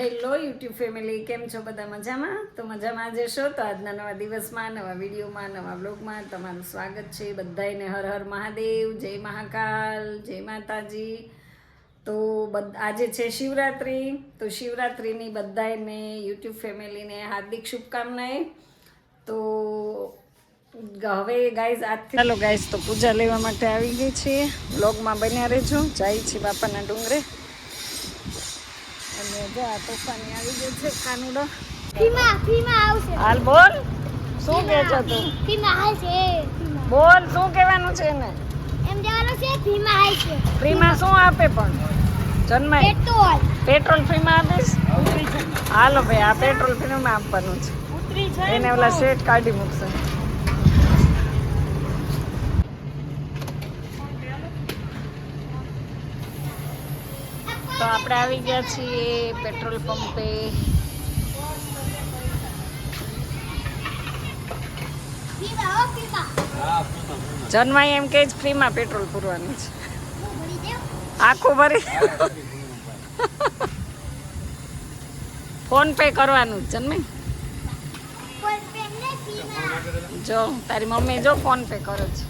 Hello YouTube family, કેમ છો? બધા મજામાં? તો મજામાં જ છો. તો આજના નવા દિવસમાં, નવા વિડીયોમાં, નવા બ્લોગમાં તમારું સ્વાગત છે. બધાને હર હર મહાદેવ, જય મહાકાલ, જય માતાજી. તો આજે છે શિવરાત્રિ. તો શિવરાત્રિની બધાને યુટ્યુબ ફેમિલીને હાર્દિક શુભકામનાએ. તો હવે ગાઈઝ આજથી ચાલો ગાઈઝ, તો પૂજા લેવા માટે આવી ગઈ છીએ. બ્લોગમાં બન્યા રહેજો. જાય છે બાપાના ડુંગરે. અને જો આ તોફાની આવી ગઈ છે કાનુડો. ફીમા આવશે. હાલ બોલ, શું કહે છો તું? ફીમા આવશે. બોલ, શું કહેવાનું છે એને? એમ જવાનું છે ફીમા આવશે. ફ્રીમાં શું આપે પણ? જન્માય પેટ્રોલ ફ્રીમાં આપીશ? હાલો ભાઈ, આ પેટ્રોલ ફ્રીમાં આપવાનું છે. એને ઓલા શેઠ કાઢી મૂકશે. તો આપણે આવી ગયા છીએ પેટ્રોલ પંપે. જન્માઈ એમ કે ફ્રીમાં પેટ્રોલ પૂરવાનું છે. આખું ભરી ફોન પે કરવાનું જન્માઈ. જો તારી મમ્મી જો ફોન પે કરે છે.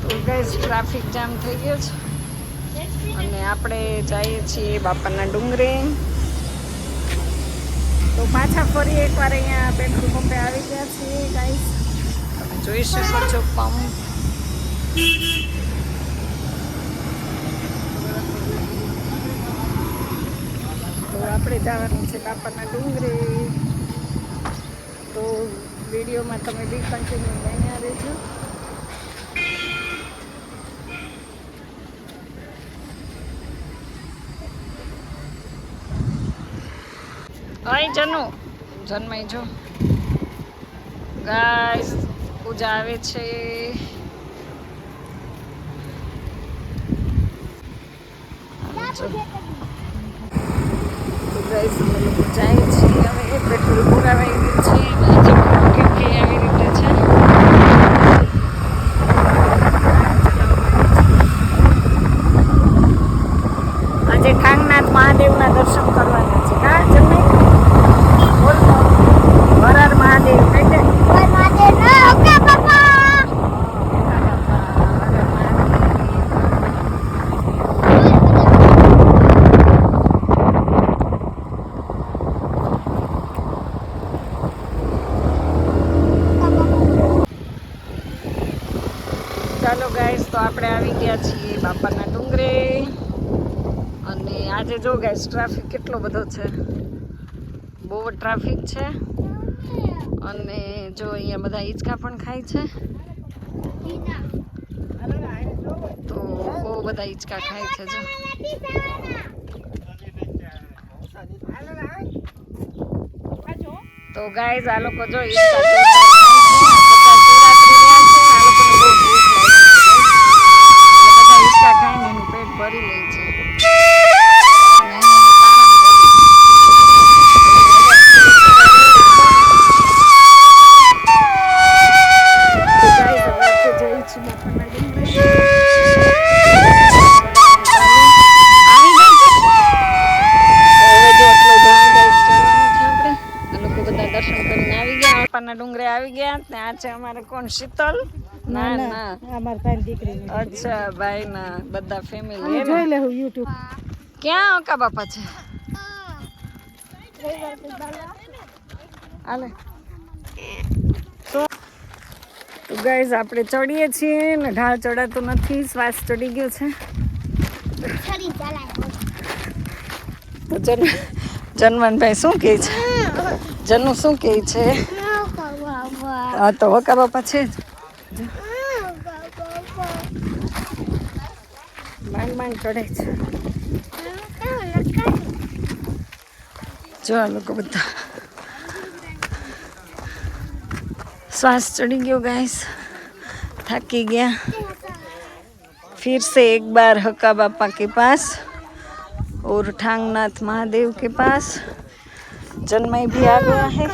તો ગાઈસ ટ્રાફિક જામ થઈ ગયો છે અને આપણે જઈએ છીએ બાપાના ડુંગરે. તો પાછા ફરી એકવાર અહીંયા પેટ્રોલ પંપે આવી ગયા છીએ ગાઈસ. તમે જોઈ શકો છો પંપ. તો આપણે જવાનું છે બાપાના ડુંગરે. તો વિડીયોમાં તમે બી કન્ટિન્યુ બન્યા રહેજો. હાય જનુ, જન્માઈ જો ગાઈસ, પૂજા આવે છે. તો ગાઈસ અમે લોકો જાય છીએ. હવે પેટ્રોલ પુરાવાઈ ગયું છે. કેમ કે આવી રીતે છે. આજે ઠાંગનાથ મહાદેવના દર્શન કરવાના છે. હા જન્માઈ બોલ, હર હર મહાદેવ કહી દે. ઓય મહાદેવ ના ઓકે બાપા. ચાલો ગાઈસ, તો આપણે આવી ગયા છીએ બાપાના ડુંગરે. અને આજે જો ગાઈસ ટ્રાફિક કેટલો બધો છે. બહુ ટ્રાફિક છે. અને જો અહીંયા બધા હિંચકા પણ ખાય છે. તો બહુ બધા હિંચકા ખાય છે. જો તો ગાઈઝ આ લોકો જો હિંચકા બધા શિવરાત્રી રહ્યા છે. આ લોકોને બહુ ભૂખ લાગી છે. બધા હિંચકા ખાઈને એનું પેટ ભરી લે છે. ડુંગરે આવી ગયા. ત્યાં છે અમારે કોણ? શીતલ. ના ના, અમાર ભાઈ દીકરી. અચ્છા, ભાઈ ના બધા ફેમિલી. જોઈ લે હું YouTube. ક્યાં ઓકા બાપા છે? હાલે. તો ગાઈઝ આપણે ચડીએ છીએ ને ઢાળ ચડાતો નથી. શ્વાસ ચડી ગયો છે. તો જનવાનભાઈ શું કહે છે? જનુ શું કહે છે? હા તો હોકા બાપા છે જ. માંડ માંડ ચડે છે. જો આ લોકો બધા શ્વાસ ચડી ગયો ગાઈસ, થાકી ગયા. फिर से एक बार हक्का बापा के पास और ठांगनाथ महादेव के पास. जन्माई भी आ गया है.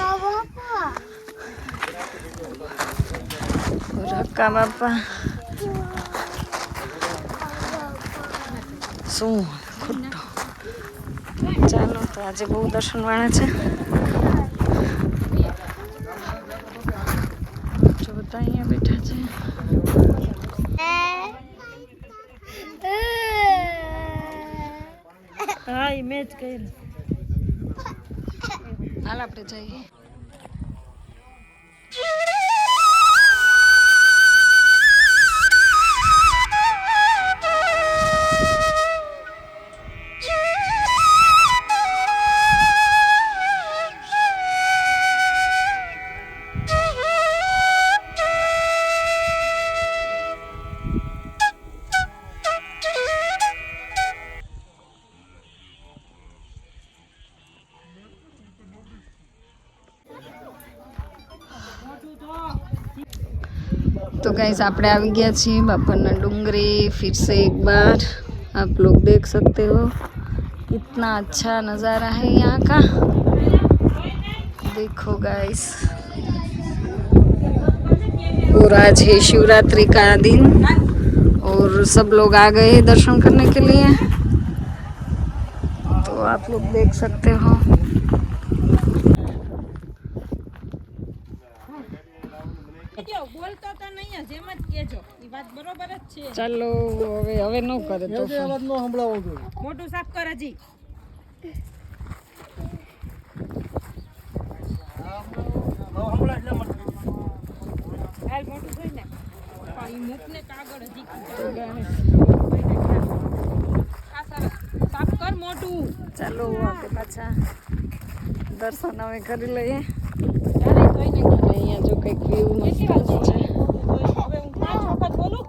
और हक्का बापा શું ખોટો. ચાલો તો આજે બહુ દર્શનવાળા છે. જો બધા અહીંયા બેઠા છે. હા ઇમેજ કરી હાલ આપણે જઈએ. तो गाइस આપણે આવી ગયા છીએ બાપરના डूंगरे. फिर से एक बार आप लोग देख सकते हो कितना अच्छा नज़ारा है यहाँ का. देखो गाइस. और आज है शिवरात्रि का दिन और सब लोग आ गए हैं दर्शन करने के लिए. तो आप लोग देख सकते हो. ચાલો હવે હવે ન કરે તો મોટું સાફ કર હજી. હાલ મોટું થઈ ને પણ ઈ મૂક ને કાગળ હજી આ સરસ સાફ કર મોટું. ચાલો આપણે પાછા દર્શન હવે કરી લઈએ. ચાલે જોઈ ને અહીંયા જો કંઈક વ્યૂ મસ્ત છે. હવે હું 5 વખત બોલું.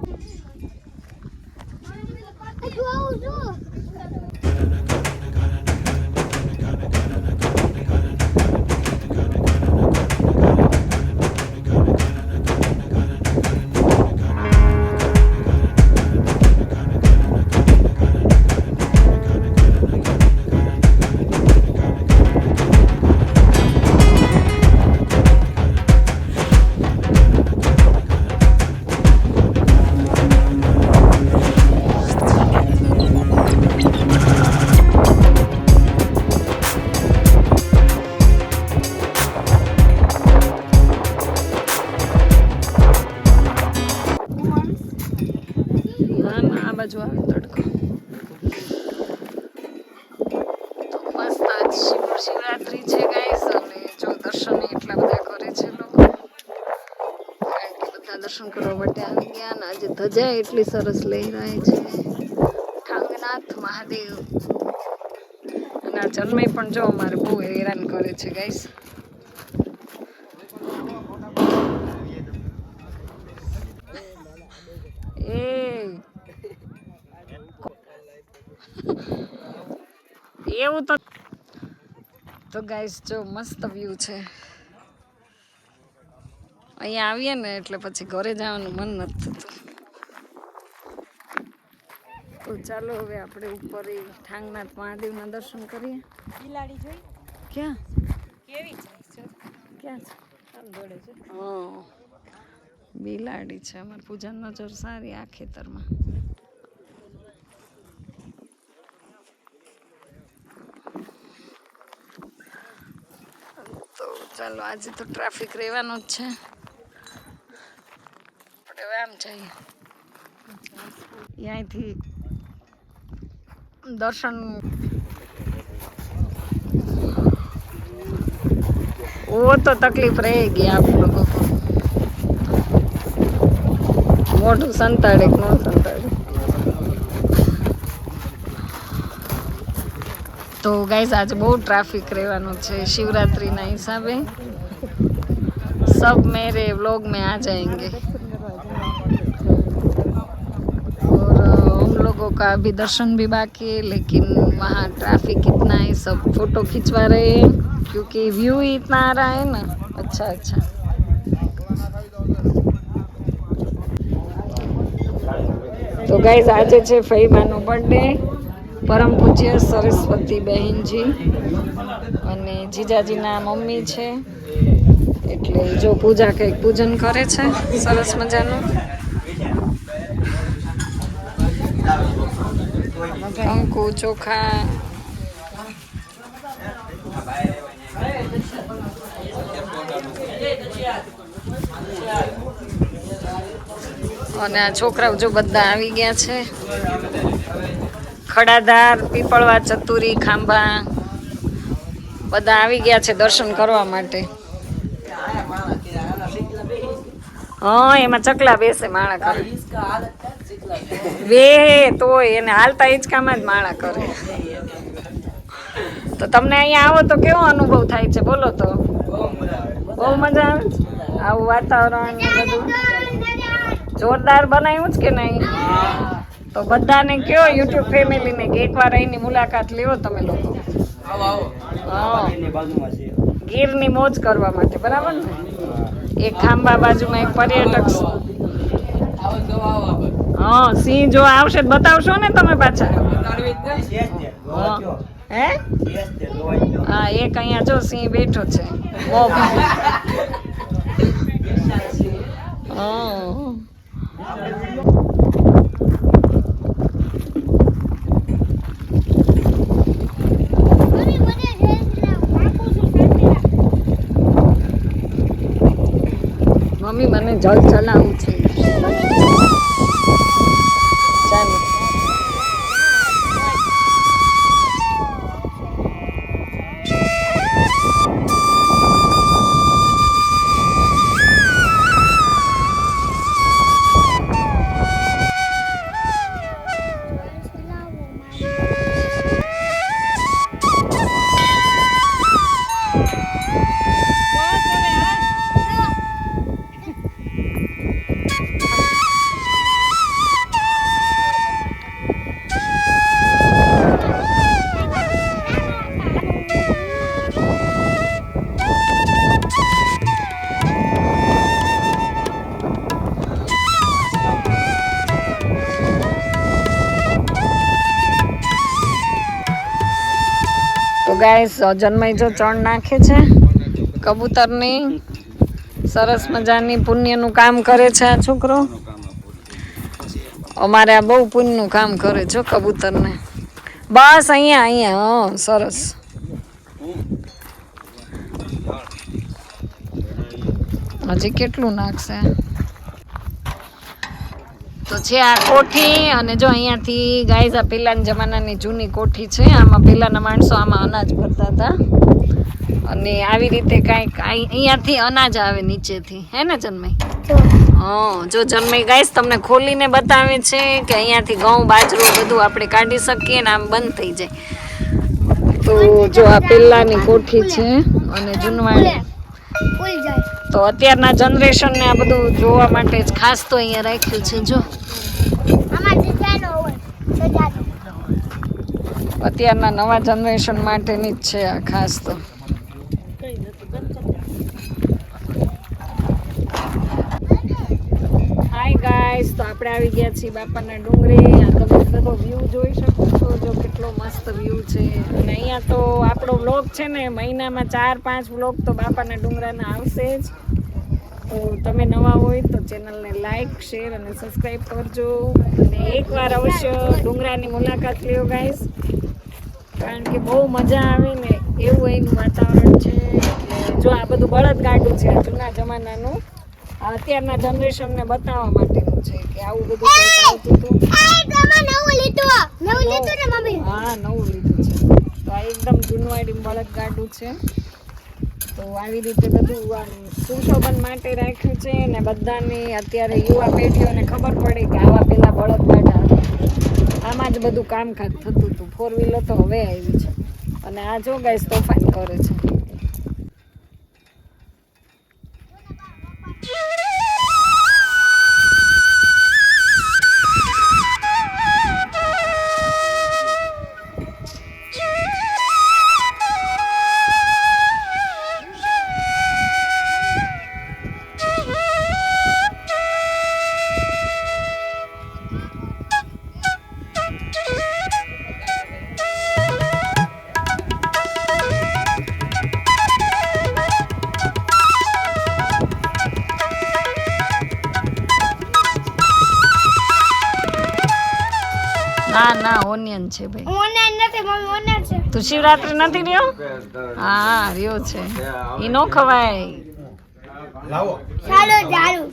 બાજુ આવે તડકો. તો મસ્ત આજ શિવરાત્રી છે ગાઈસ. અને જો દર્શન એટલા બધા કરે છે લોકો, કારણ કે બધા દર્શન કરવા માટે આવી ગયા. અને આજે ધજા એટલી સરસ લહેરાય છે. ઠાંગનાથ મહાદેવ. અને આ જન્મે પણ જો અમારે બહુ હેરાન કરે છે ગાઈસ. એવું તો ગાઈસ જો મસ્ત વ્યૂ છે. અહીંયા આવીએ ને એટલે પછી ઘરે જવાનું મન નથી થતું. તો ચાલો હવે આપણે ઉપર ઠાંગનાથ મહાદેવના દર્શન કરીએ. બિલાડી જોઈ ક્યાં કેવી છે? ક્યાં છે? આમ દોડે છે. હા બિલાડી છે. અમારી પૂજાની નજર સારી આ ખેતરમાં. તો ચાલો આજે તો ટ્રાફિક રહેવાનો જ છે. આપણે હવે આમ જઈએ. અહીંયાથી દર્શન वो तो तकलीफ रहेगी आप लोगों को. मोटू संताड़े नो संताड़े. तो गाइस आज बहुत ट्रैफिक રહેવાનો છે शिवरात्रि ના हिसाबे. सब मेरे व्लॉग में आ जाएंगे. और हम लोगों का अभी दर्शन भी बाकी है, लेकिन वहाँ ट्रैफिक इतना है. सब फोटो खिंचवा रहे हैं क्योंकि व्यू ही इतना आ रहा है ना. अच्छा अच्छा. तो गाइस આજે છે ફઈબાનો બર્થડે. પરમ પૂજ્ય સરસ્વતી બહેનજી અને જીજાજીના મમ્મી છે. એટલે જો પૂજા કંઈક પૂજન કરે છે સરસ મજાનું. ચોખા. અને આ છોકરાઓ જો બધા આવી ગયા છે. ખડાધાર, પીપળવા, ચતુરી, ખાંભા બધા આવી ગયા છે દર્શન કરવા માટે. હા, એમાં ચકલા બેસે માળા કરે. વે તોય એને હાલતા હિંચકામાં જ માળા કરે. તો તમને અહીંયા આવો તો કેવો અનુભવ થાય છે બોલો તો? બહુ મજા આવે છે. આવું વાતાવરણ ને બધું જોરદાર બનાવ્યું છે કે નહીં? તો બધાને કયો યુટ્યુબ ફેમિલીને કે એકવાર અહીંની મુલાકાત લેવો તમે લોકો. હા, ગીરની મોજ કરવા માટે, બરાબર ને? એક ખાંભા બાજુમાં એક પર્યટક. હા, સિંહ જો આવશે તો બતાવશો ને તમે પાછા? હે? હા, એક અહીંયા જો સિંહ બેઠો છે. મમ્મી મને જલ ચલાવવું છે. ચાલો. ગાઈસ જન્મઈ જો ચણ નાખે છે કબૂતરની. સરસ મજાની પુણ્યનું કામ કરે છે આ છોકરો. અમારે આ બહુ પુણ્યનું કામ કરે છે કબૂતરને. બસ અહીંયા. હા, સરસ. હજી કેટલું નાખશે? તો છે આ કોઠી. અને જો અહીંયાથી ગાઈઝ આ પહેલાના જમાનાની જૂની કોઠી છે. આમાં પહેલાના માણસો આમાં અનાજ ભરતા હતા. અને આવી રીતે કાંઈક અહીંયાથી અનાજ આવે નીચેથી, હે ને જન્મઈ? હા, જો જન્મઈ ગાઈઝ તમને ખોલીને બતાવે છે કે અહીંયાથી ઘઉં બાજરો બધું આપણે કાઢી શકીએ ને આમ બંધ થઈ જાય. તો જો આ પહેલાની કોઠી છે અને જૂનવાણી. તો અત્યારના જનરેશનને આ બધું જોવા માટે જ ખાસ તો અહીંયા રાખ્યું છે. જો અત્યારના નવા જનરેશન માટેની જ છે આ ખાસ તો. હાય ગાઈસ, તો આપણે આવી ગયા છીએ બાપાના ડુંગરે. આ તમે બધો વ્યૂ જોઈ શકો છો. જો કેટલો મસ્ત વ્યૂ છે. અને અહીંયા તો આપણો વ્લોગ છે ને મહિનામાં 4-5 વ્લોગ તો બાપાના ડુંગરાના આવશે જ. તો તમે નવા હોય તો ચેનલને લાઈક, શેર અને સબસ્ક્રાઈબ કરજો. અને એકવાર અવશ્ય ડુંગરાની મુલાકાત લ્યો ગાઈસ, કારણ કે બહુ મજા આવે ને એવું અહીંનું વાતાવરણ છે. એટલે જો આ બધું બળદગાડું છે, જૂના જમાનાનું. અત્યારના જનરેશનને બતાવવા માટેનું છે કે આવું બધું આવતું હતું. હા, નવું લીધું છે. તો આ એકદમ જૂનવાડી બળદગાડું છે. તો આવી રીતે બધું સુશોભન માટે રાખ્યું છે. ને બધાની અત્યારે યુવા પેઢીઓને ખબર પડે કે આવા પેલા બળદગાડા આમાં જ બધું કામકાજ થતું હતું. 4 વ્હીલર તો હવે આવી છે. અને આ જો ગાઈસ તોફાન કરે છે. ના ના ઓનિયન છે ભાઈ. ઓનલાઈન નથી મમ્મી, ઓનલાઈન છે. તું શિવરાત્રી નથી રહ્યો? હા રહ્યો છે. ઈ નો ખવાય. ચાલો ચાલુ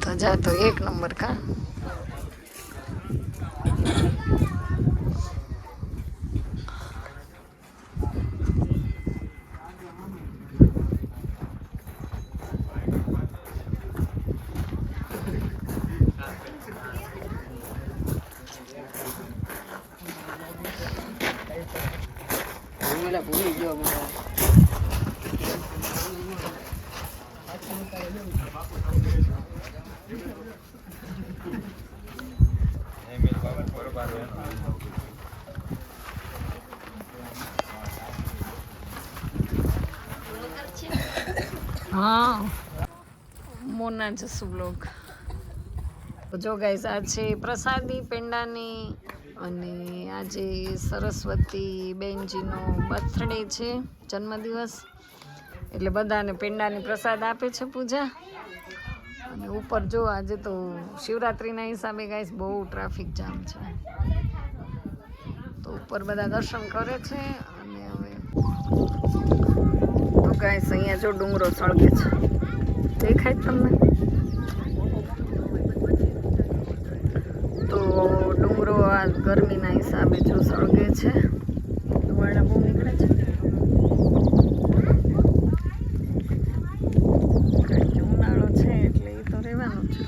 તો જા તો એક નંબર કા. ભૂલી ગયો હા મોના જસુ બ્લોગ. જો ગાઈસ આ છે પ્રસાદી પેંડાની અને આજે સરસ્વતી બેનજીનો બર્થડે છે, જન્મદિવસ, એટલે બધાને પેંડાની પ્રસાદ આપે છે પૂજા. અને ઉપર જો આજે તો શિવરાત્રિના હિસાબે ગાઈસ બહુ ટ્રાફિક જામ છે, તો ઉપર બધા દર્શન કરે છે. અને હવે તો ગાઈસ અહીંયા જો ડુંગરો સળગે છે, દેખાય તમને? તો ડુંગરો આ ગરમીના હિસાબે જો સળગે છે, ધુવાડા બહુ નીકળે છે. કારણ કે ઉનાળો છે એટલે એ તો રહેવાનું છે.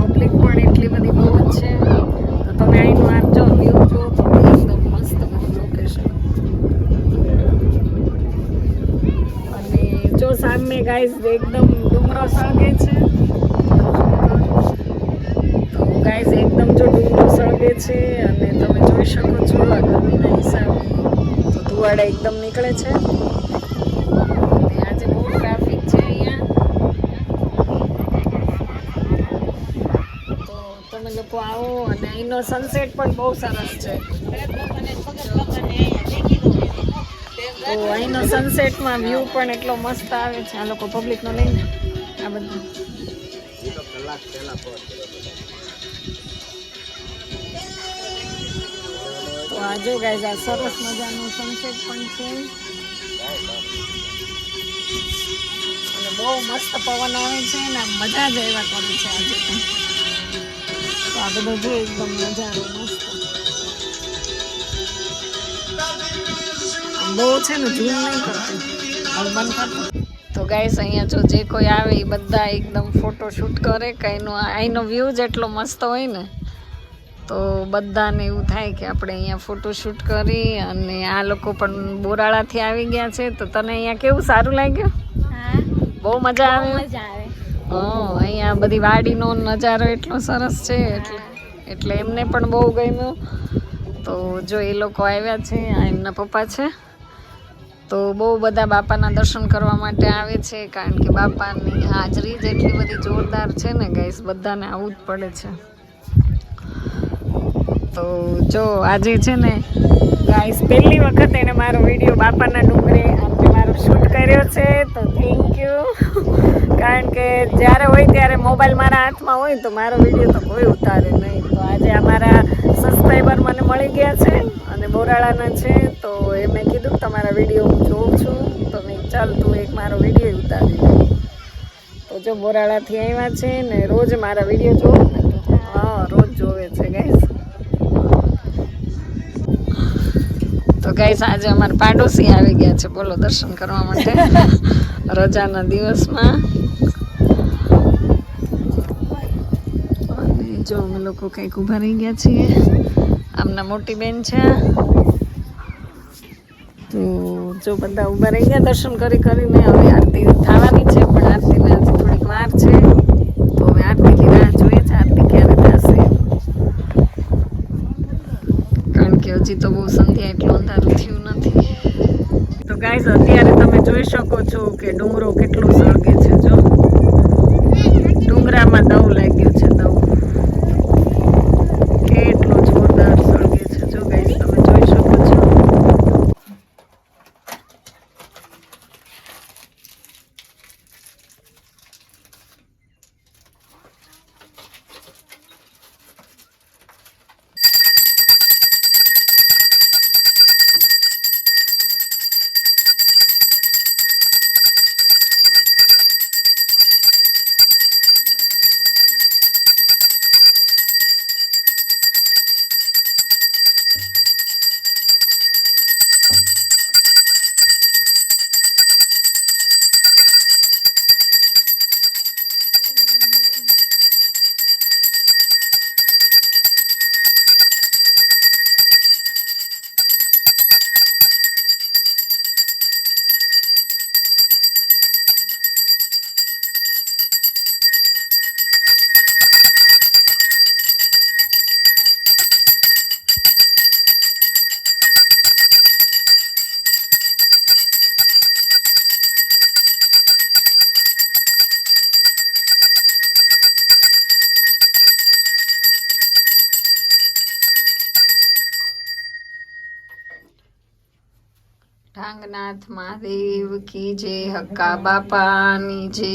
પબ્લિક પણ એટલી બધી બહુ જ છે. તો તમે અહીંનું આમ જો વ્યૂ જો તો એકદમ મસ્ત બધું લોકેશન. અને જો સામે ગાઈઝ એકદમ ડુંગરો સળગે છે. તો ગાઈઝ એકદમ જો ડુંગરો સળગે છે અને તમે જોઈ શકો છો આ ગરમીના હિસાબે તો ધુવાડા એકદમ નીકળે છે. અને આજે બહુ ટ્રાફિક છે અહીંયા. તો તમે લોકો આવો અને અહીંનો સનસેટ પણ બહુ સરસ છે. તો અહીંનો સનસેટમાં વ્યૂ પણ એટલો મસ્ત આવે છે. આ લોકો પબ્લિકનો લઈને આ બધું તો આ જો ગાઈઝ આ સરસ મજાનું સનસેટ પણ છે અને બહુ મસ્ત પવન આવે છે ને મજા જ આવ્યા કરે છે આજે પણ. તો આ બધું જો એકદમ નજારો મસ્ત બહુ છે ને ઝૂમ નહીં કરતી હવે બંધ કરતો. તો ગાઈસ અહીંયા જો જે કોઈ આવે એ બધા એકદમ ફોટો શૂટ કરે કે અહીંનો વ્યૂ જ એટલો મસ્ત હોય ને તો બધાને એવું થાય કે આપણે અહીંયા ફોટો શૂટ કરી. અને આ લોકો પણ બોરાળાથી આવી ગયા છે. તો તને અહીંયા કેવું સારું લાગ્યું? હા બહુ મજા આવે? મજા આવે. અહીંયા બધી વાડીનો નજારો એટલો સરસ છે એટલે એમને પણ બહુ ગમ્યું. તો જો એ લોકો આવ્યા છે આ એમના પપ્પા છે. તો બહુ બધા બાપાના દર્શન કરવા માટે આવે છે કારણ કે બાપાની હાજરી જ એટલી બધી જોરદાર છે ને ગાઈસ બધાને આવવું જ પડે છે. તો જો આજે છે ને ગાઈસ પહેલી વખત એને મારો વિડીયો બાપાના ડુંગરે આજે મારો શૂટ કર્યો છે. તો થેન્ક યુ. કારણ કે જ્યારે હોય ત્યારે મોબાઈલ મારા હાથમાં હોય તો મારો વિડીયો તો કોઈ ઉતારે નહીં. તો આજે અમારા સબસ્ક્રાઈબર મને મળી ગયા છે અને બોરાળાના છે. તો એ મેં કીધું તમારા વિડીયો હું જોઉં છું તો મેં ચાલ તું એક મારો વિડીયો ઉતારી દે. તો જો બોરાળાથી આવ્યા છે ને રોજ મારા વિડીયો જોવો ને તો હા રોજ જોવે છે ગાઈસ. તો ગાઈસ આજે અમારા પાડોશી આવી ગયા છે બોલો દર્શન કરવા માટે રજાના દિવસમાં. અને જો અમે લોકો કંઈક ઊભા રહી ગયા છીએ. આમના મોટી બેન છે. તો જો બધા ઊભા રહી ગયા દર્શન કરીને. હવે આરતી થવાની છે પણ આરતીને હજી થોડીક વાર છે. તો હવે આરતીની રાહ જોઈએ છે આરતી ક્યારે થશે. કારણ કે હજી તો બહુ સંધ્યા એટલું અંધારું થયું નથી. તો ગાઈસ અત્યારે તમે જોઈ શકો છો કે ડુંગરો કેટલો સળગે છે. જો ડુંગરામાં દવ લાગ્યું છે. દવ કેટલો જોરદાર સળગે છે. જો ગાઈસ તમે જોઈ શકો છો. ઢાંગનાથ મહાદેવ કી જય. હક્કા બાપાની જય.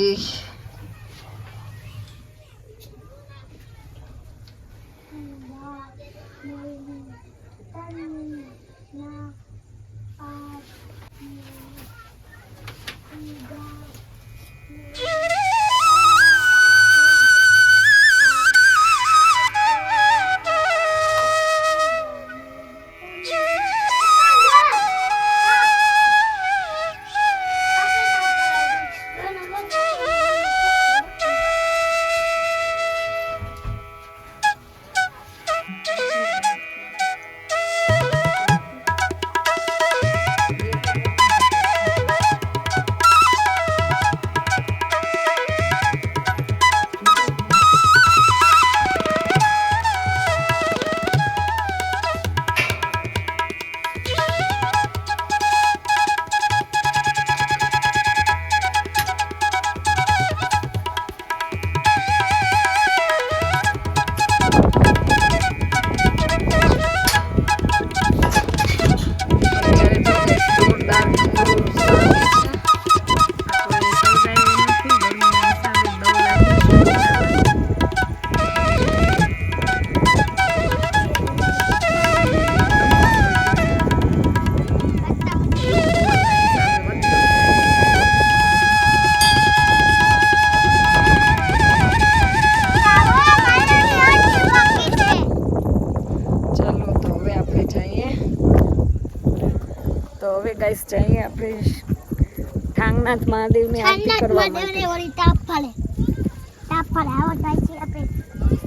ગાઈસ જઈએ આપણે ઠાંગનાથ મહાદેવની આરતી કરવા માટે. ઓલી તાપ ફાલે આવો થાય છે આપણે.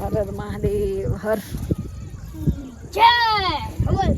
હર હર મહાદેવ હર. જય બોલ.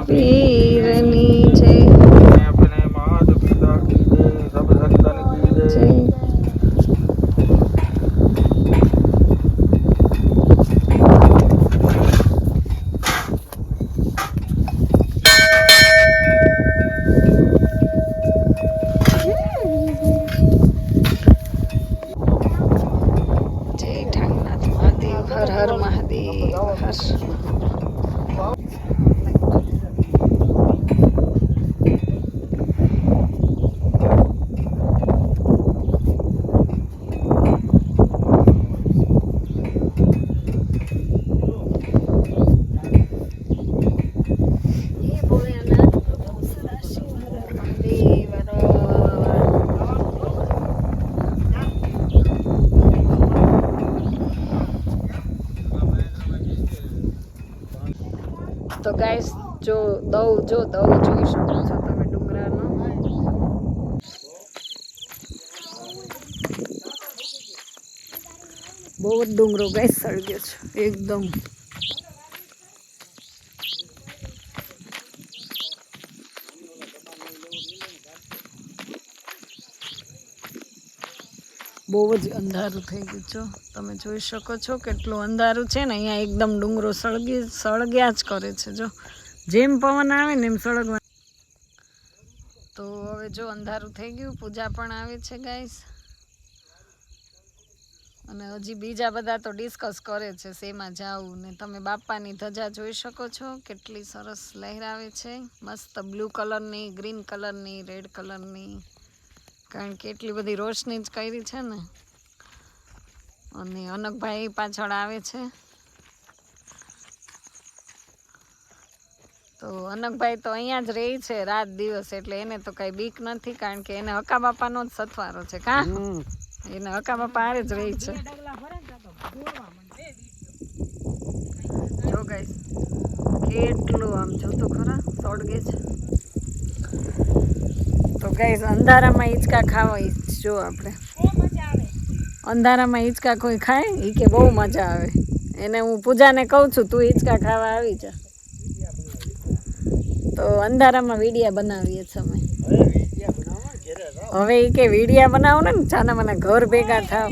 પીરની જય. अपने माता पिता की जय, सब संतन की जय। જય ઠાંગનાથ મહાદેવ હર હર મહાદેવ હર. તો ગાઈસ જો દવ જોઈ શકો છો તમે ડુંગરાનો. બહુ જ ડુંગરો ગાઈસ સળગ્યો છે એકદમ. બહુ જ અંધારું થઈ ગયું છે. તમે જોઈ શકો છો કેટલું અંધારું છે ને અહીંયા. એકદમ ડુંગરો સળગ્યા જ કરે છે. જો જેમ પવન આવે ને એમ સળગવા. તો હવે જો અંધારું થઈ ગયું. પૂજા પણ આવે છે ગાઈસ. અને હજી બીજા બધા તો ડિસ્કસ કરે છે શેમાં જાવું ને. તમે બાપાની ધજા જોઈ શકો છો કેટલી સરસ લહેરાવે છે. મસ્ત બ્લુ કલરની, ગ્રીન કલરની, રેડ કલરની. કારણ કે એટલી બધી રોશની જ કરી છે ને. અને અનકભાઈ પાછળ આવે છે. તો અનકભાઈ તો અહીંયા જ રહે છે રાત દિવસ. એટલે એને તો કઈ બીક નથી. કારણ કે એને હકા બાપાનો જ સથવારો છે. કા એને હકા બાપા હારે જ રહે છે. જો ગાઈસ કેટલું આમ જો તો ખરા સળગે છે. તો ગાઈસ અંધારામાં હિંચકા ખાવા જો આપણે. અંધારામાં હિંચકા કોઈ ખાય એ કે બહુ મજા આવે. એને હું પૂજાને કહું છું તું હિંચકા ખાવા આવી જા. તો અંધારામાં વીડિયા બનાવીએ છીએ અમે. હવે એ કે વીડિયા બનાવો ને જાના મને ઘર ભેગા થાવ.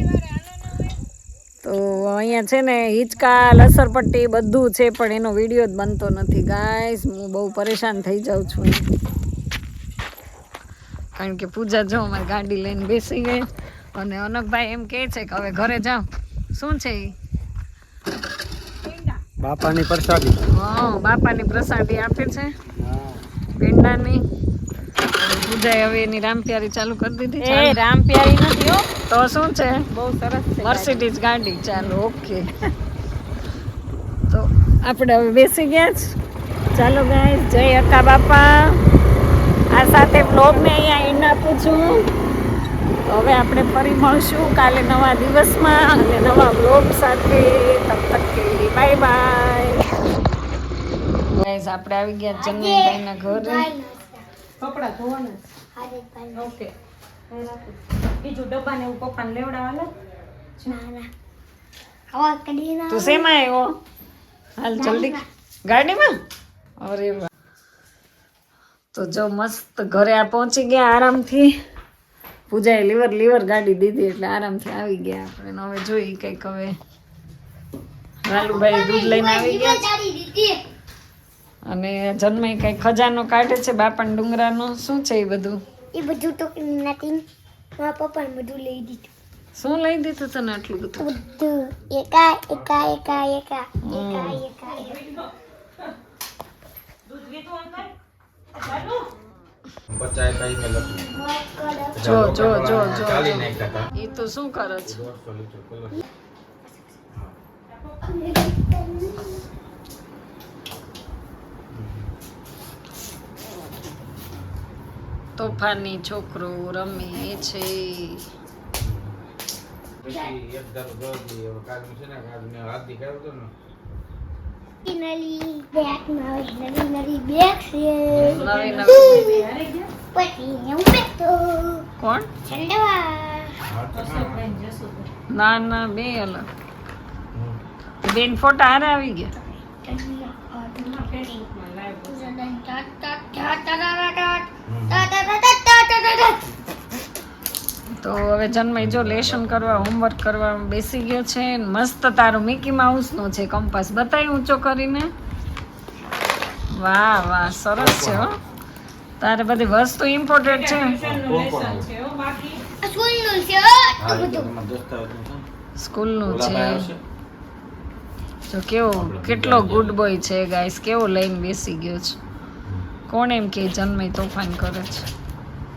તો અહીંયા છે ને હિંચકા, લસરપટ્ટી બધું છે પણ એનો વિડીયો જ બનતો નથી ગાઈસ. હું બહુ પરેશાન થઈ જાઉં છું. કારણ કે પૂજા જો અમારી ગાડી લઈને બેસી ગઈ અને અનકભાઈ એમ કહે છે કે હવે ઘરે જાઓ. શું છે ઈ? બાપાની પ્રસાદી. હા, બાપાની પ્રસાદી આપે છે પેંડાની. પૂજાએ હવે એની રામપ્યારી ચાલુ કરી દીધી છે. એ રામ પ્યારી નથી હો, તો શું છે? બહુ સરસ છે. મર્સિડીઝ ગાડી. ચાલો, ઓકે. તો આપણે હવે બેસી ગયા જ. ચાલો ગાઈસ, જય અક્કા બાપા. આ સાથે બ્લોગને અહીંયા એન્ડ આપું છું. તો હવે આપણે ફરી મળશું કાલે નવા દિવસમાં અને નવા બ્લોગ સાથે. તબ તક કે લીએ બાય બાય. ગાઈસ, આપણે આવી ગયા ચંદનભાઈના ઘરે. કપડા ધોવાના અરે ભાઈ ઓકે. બીજું ડબ્બા ને એવું પપ્પાને લેવડાવવાના. ના ના હવા કડી ના તું શેમાં આવ્યો? હાલ જલ્દી ગાડીમાં. અરે વાહ. તો જો મસ્ત ઘરે આ પહોંચી ગયા આરામથી. પૂજાએ લીવર ગાડી દીધી એટલે આરામથી આવી ગયા આપણે. ને હવે જોઈ કંઈક હવે લાલુભાઈ દૂધ લઈને આવી ગયા છે. ગાડી દીધી અને જન્મઈ કંઈક ખજાનો કાઢે છે બાપાના ડુંગરાનો. શું છે એ બધું? એ બધું તો નથી મારા પપ્પાને બધું લઈ દીધું શું લઈ દીધું તને આટલું બધું? બધું એકા એકા એકા એકા એકા એકા બચાય કઈ મે લખી. જો જો જો જો ચાલી નાખ્યા હતા. એ તો શું કરે છે? 150 લીટર કલર. તોફાની છોકરો રમે છે. પછી એક ધારો ગોળી હવે કાજુ છે ને કાજુ હાથ દીખાયો હતો ને. નલી બેગ નવી બેગ છે નવી નવી. પછી હું બેઠો કોણ? ચંદવા ના ના, બે અલગ. બેન ફોટા હારે આવી ગયા. તો હવે જન્મઈ જો લેશન કરવા હોમવર્ક કરવા બેસી ગયો છે. મસ્ત તારો મિકી માઉસ નો છે કંપાસ. બતાય ઊંચો કરીને. વાહ વાહ, સરસ છે હો. તારે બધી વસ્તુ ઇમ્પોર્ટેન્ટ છે. સ્કૂલનું છે હા એ તો તમારા દસ્તાવેજનું છે. સ્કૂલનું ઓલા છે. ભાઈ આવશે? જો કેવો કેટલો ગુડ બોય છે ગાઈસ. કેવો લઈને બેસી ગયો છે. કોણ એમ કે જન્મઈ તોફાન કરે છે?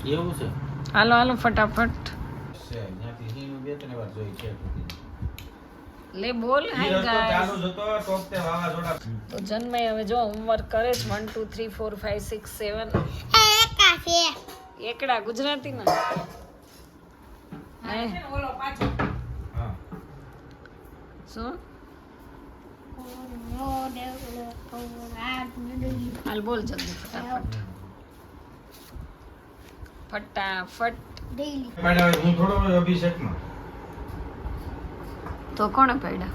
એવું છે? હાલો હાલો ફટાફટ છે ત્યાંથી હીનું બે ત્રણ વાર જોઈ છે. લે બોલ. ઈ હાય રસ્તો ગાઈસ. ચાલુ જ હતો, ટોપ તે વાવાઝોડા. તો જન્મઈ હવે જો હોમવર્ક કરે છે. 1 2 3 4 5 6 7 એકા છે એકડા ગુજરાતીના. હે ઓલો પાછો હા. શું? હાલ બોલ જલ્દી ફટાફટ. ફટાફટ. ડેલી પાડ્યા હોય, હું થોડો અભિષેકમાં. તો કોણે પડ્યા?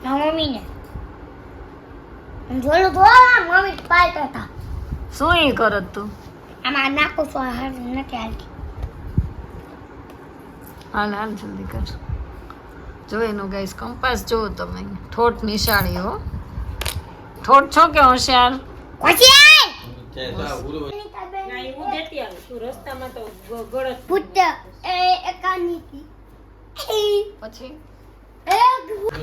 મમ્મીને જોયું તો મમ્મી પાડતા હતા શું એ કરત તું? આમાં નાખો છો હાર નથી હાલતી હાલ હાલ જલ્દી કર. જો એનું ગાઈસ કંપાસ જો તમે. ઠોઠ નિશાળી હો. ઠોઠ છો કે હોશિયાર? પછી કે જા ગુરુ ના એ હું દેતી આવું. તું રસ્તામાં તો ગળત પુત્ર એકાની પછી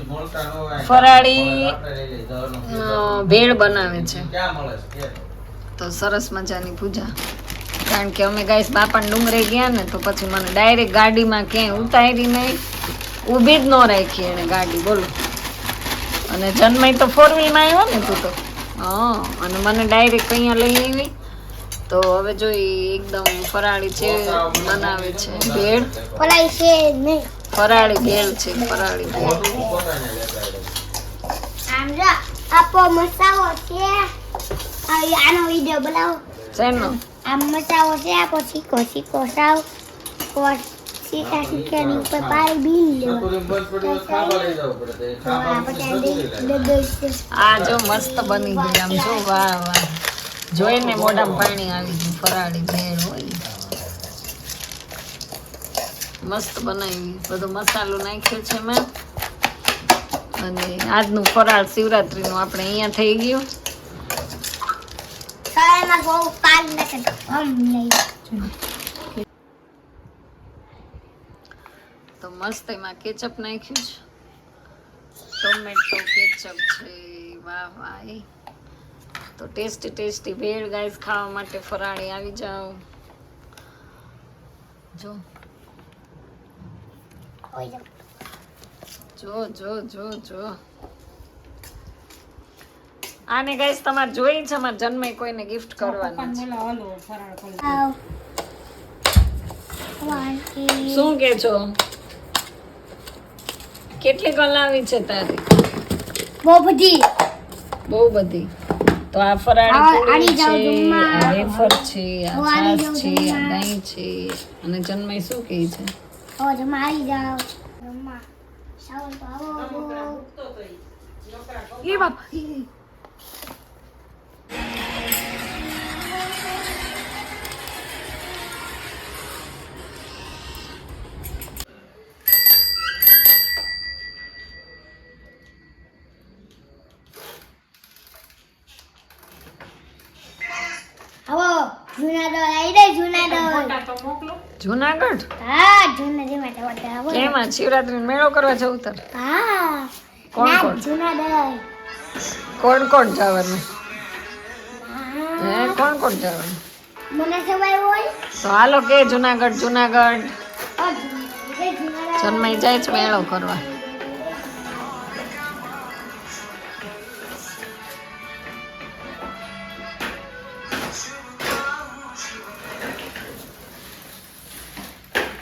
મોલતા નો હોય. ફરાળી આપણે લઈ લઈ જવાનું. ભેળ બનાવે છે. ક્યાં મળે છે? તો સરસ મજાની પૂજા. કારણ કે અમે ગાઈસ બાપાને ડુંગરે ગયા ને તો પછી મને ડાયરેક્ટ ગાડીમાં ક્યાંય ઉતારી નહીં. ઊભી જ ન રાખી એને ગાડી. બોલો. અને જન્મઈ તો 4 વ્હીલમાં આવ્યો ને તું તો. હા, અને મને ડાયરેક્ટ અહીંયા લઈ આવી. તો હવે જો એકદમ ફરાળી છે બનાવે છે ભેળ. પલાઈ છે નહીં ફરાળી ભેળ છે. ફરાળી ભેળ. મોટું પોતાને લેતા આવે. આમ જો આપો મસાલો છે આનો વિડિયો બનાવો શેનો? આમ મસાલો છે આપો શીખો શીખો સાવ કોર શીખા શીખ્યાની ઉપર પાણી બી લેવા નકુરીમ બંધ પડ્યું તો ખાવા લઈ જવું પડે. તે ખાવા પછી પછી આ જો મસ્ત બની ગઈ. આમ જો વાહ વાહ. જોઈને મોઢામાં પાણી આવી ગયું. ફરાળી ભેળ હોય મસ્ત બનાવી. બધો મસાલો નાખ્યો છે મેં. અને આજનું ફરાળ શિવરાત્રીનું આપણે અહીંયા થઈ ગયું. સારામાં બહુ પાલ નાખે હમ નહીં મસ્ત એમાં કેચઅપ નાખ્યું છે, ટોમેટો કેચઅપ છે. વાહ વાહ. તો ટેસ્ટી ટેસ્ટી ભેળ ગાઈસ ખાવા માટે ફરાળી આવી જાઓ. જો જો જો જો જો આને ગાઈસ તમારે જોઈ છે અમારા જન્મે કોઈને ગિફ્ટ કરવાના છે. બોલો હાલો ફરાળ કરી આવ વાંકી શું કે છો? કેટલી કલાવી છે તારી? બહુ બધી બહુ બધી. તો આ ફરાળી આની પૂરી જાવ છે, જમવા. આ વેફર છે, આ આની છાશ જાવ છે, આ જમવા. દહીં છે અને જન્મય શું કહે છે? હવે તમે આવી જાઓ રમવા સાવલ તો આવો એ બાપ આવો જુનાગઢ આવી જાય જુનાગઢ તો મોકલો. જુનાગઢ હા જુનાગઢ માટે આવો કેમ આ શિવરાત્રી મેળો કરવા જવું તાર? હા કોણ ના, કોણ? જુનાગઢ કોણ કોણ જવાનું? હા. હે કોણ કોણ જવાનું? મને સવાય હોય તો હાલો કે જુનાગઢ જુનાગઢ જુનાગઢ જન્માઈ જાય છે મેળો કરવા.